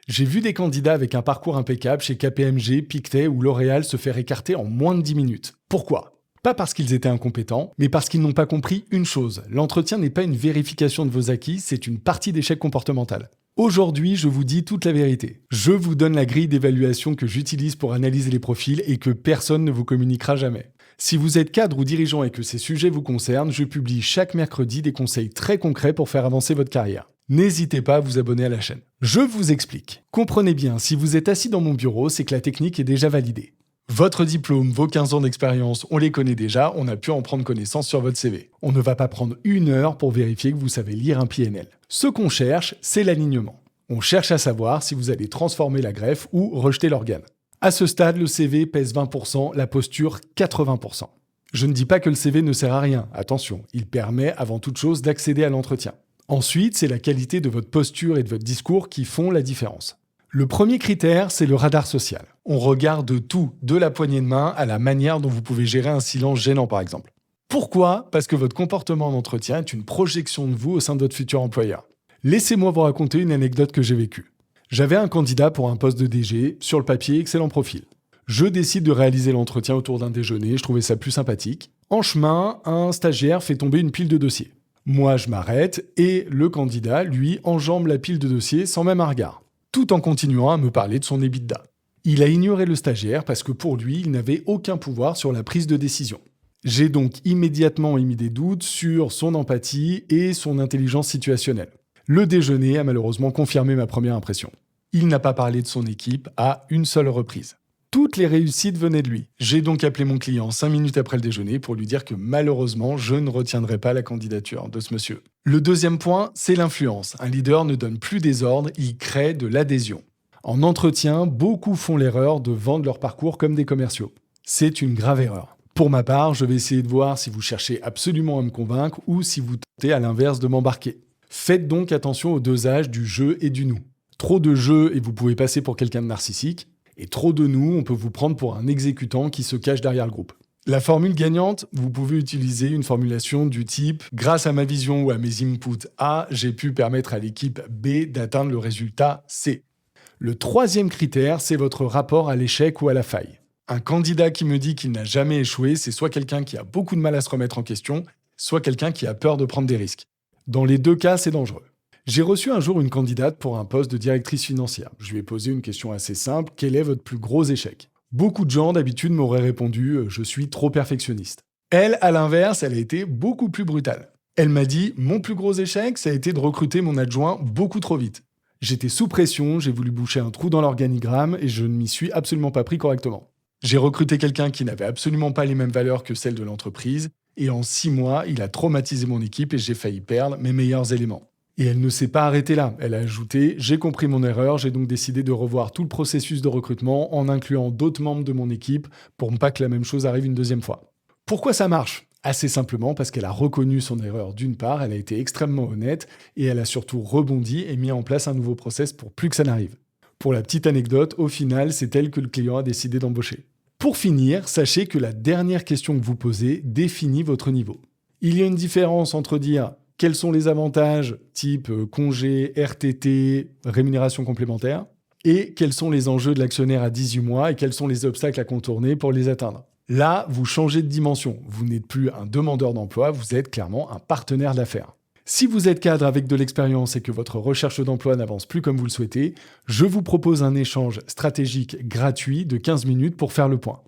J'ai vu des candidats avec un parcours impeccable chez KPMG, Pictet ou L'Oréal se faire écarter en moins de 10 minutes. Pourquoi ? Pas parce qu'ils étaient incompétents, mais parce qu'ils n'ont pas compris une chose. L'entretien n'est pas une vérification de vos acquis, c'est une partie d'échec comportemental. Aujourd'hui, je vous dis toute la vérité. Je vous donne la grille d'évaluation que j'utilise pour analyser les profils et que personne ne vous communiquera jamais. Si vous êtes cadre ou dirigeant et que ces sujets vous concernent, je publie chaque mercredi des conseils très concrets pour faire avancer votre carrière. N'hésitez pas à vous abonner à la chaîne. Je vous explique. Comprenez bien, si vous êtes assis dans mon bureau, c'est que la technique est déjà validée. Votre diplôme, vos 15 ans d'expérience, on les connaît déjà, on a pu en prendre connaissance sur votre CV. On ne va pas prendre 1 heure pour vérifier que vous savez lire un PNL. Ce qu'on cherche, c'est l'alignement. On cherche à savoir si vous allez transformer la greffe ou rejeter l'organe. À ce stade, le CV pèse 20%, la posture 80%. Je ne dis pas que le CV ne sert à rien, attention, il permet avant toute chose d'accéder à l'entretien. Ensuite, c'est la qualité de votre posture et de votre discours qui font la différence. Le premier critère, c'est le radar social. On regarde tout, de la poignée de main à la manière dont vous pouvez gérer un silence gênant par exemple. Pourquoi ? Parce que votre comportement en entretien est une projection de vous au sein de votre futur employeur. Laissez-moi vous raconter une anecdote que j'ai vécue. J'avais un candidat pour un poste de DG, sur le papier, excellent profil. Je décide de réaliser l'entretien autour d'un déjeuner, je trouvais ça plus sympathique. En chemin, un stagiaire fait tomber une pile de dossiers. Moi, je m'arrête et le candidat, lui, enjambe la pile de dossiers sans même un regard, tout en continuant à me parler de son EBITDA. Il a ignoré le stagiaire parce que pour lui, il n'avait aucun pouvoir sur la prise de décision. J'ai donc immédiatement émis des doutes sur son empathie et son intelligence situationnelle. Le déjeuner a malheureusement confirmé ma première impression. Il n'a pas parlé de son équipe à une seule reprise. Toutes les réussites venaient de lui. J'ai donc appelé mon client 5 minutes après le déjeuner pour lui dire que malheureusement, je ne retiendrai pas la candidature de ce monsieur. Le deuxième point, c'est l'influence. Un leader ne donne plus des ordres, il crée de l'adhésion. En entretien, beaucoup font l'erreur de vendre leur parcours comme des commerciaux. C'est une grave erreur. Pour ma part, je vais essayer de voir si vous cherchez absolument à me convaincre ou si vous tentez à l'inverse de m'embarquer. Faites donc attention au dosage du je et du nous. Trop de je et vous pouvez passer pour quelqu'un de narcissique. Et trop de nous, on peut vous prendre pour un exécutant qui se cache derrière le groupe. La formule gagnante, vous pouvez utiliser une formulation du type « Grâce à ma vision ou à mes inputs A, j'ai pu permettre à l'équipe B d'atteindre le résultat C ». Le troisième critère, c'est votre rapport à l'échec ou à la faille. Un candidat qui me dit qu'il n'a jamais échoué, c'est soit quelqu'un qui a beaucoup de mal à se remettre en question, soit quelqu'un qui a peur de prendre des risques. Dans les deux cas, c'est dangereux. J'ai reçu un jour une candidate pour un poste de directrice financière. Je lui ai posé une question assez simple, quel est votre plus gros échec ? Beaucoup de gens d'habitude m'auraient répondu « je suis trop perfectionniste ». Elle, à l'inverse, elle a été beaucoup plus brutale. Elle m'a dit « mon plus gros échec, ça a été de recruter mon adjoint beaucoup trop vite. J'étais sous pression, j'ai voulu boucher un trou dans l'organigramme et je ne m'y suis absolument pas pris correctement. J'ai recruté quelqu'un qui n'avait absolument pas les mêmes valeurs que celles de l'entreprise et en 6 mois, il a traumatisé mon équipe et j'ai failli perdre mes meilleurs éléments. » Et elle ne s'est pas arrêtée là. Elle a ajouté « J'ai compris mon erreur, j'ai donc décidé de revoir tout le processus de recrutement en incluant d'autres membres de mon équipe pour ne pas que la même chose arrive une deuxième fois. » Pourquoi ça marche ? Assez simplement parce qu'elle a reconnu son erreur d'une part, elle a été extrêmement honnête et elle a surtout rebondi et mis en place un nouveau process pour plus que ça n'arrive. Pour la petite anecdote, au final, c'est elle que le client a décidé d'embaucher. Pour finir, sachez que la dernière question que vous posez définit votre niveau. Il y a une différence entre dire quels sont les avantages type congé, RTT, rémunération complémentaire et quels sont les enjeux de l'actionnaire à 18 mois et quels sont les obstacles à contourner pour les atteindre. Là, vous changez de dimension. Vous n'êtes plus un demandeur d'emploi, vous êtes clairement un partenaire d'affaires. Si vous êtes cadre avec de l'expérience et que votre recherche d'emploi n'avance plus comme vous le souhaitez, je vous propose un échange stratégique gratuit de 15 minutes pour faire le point.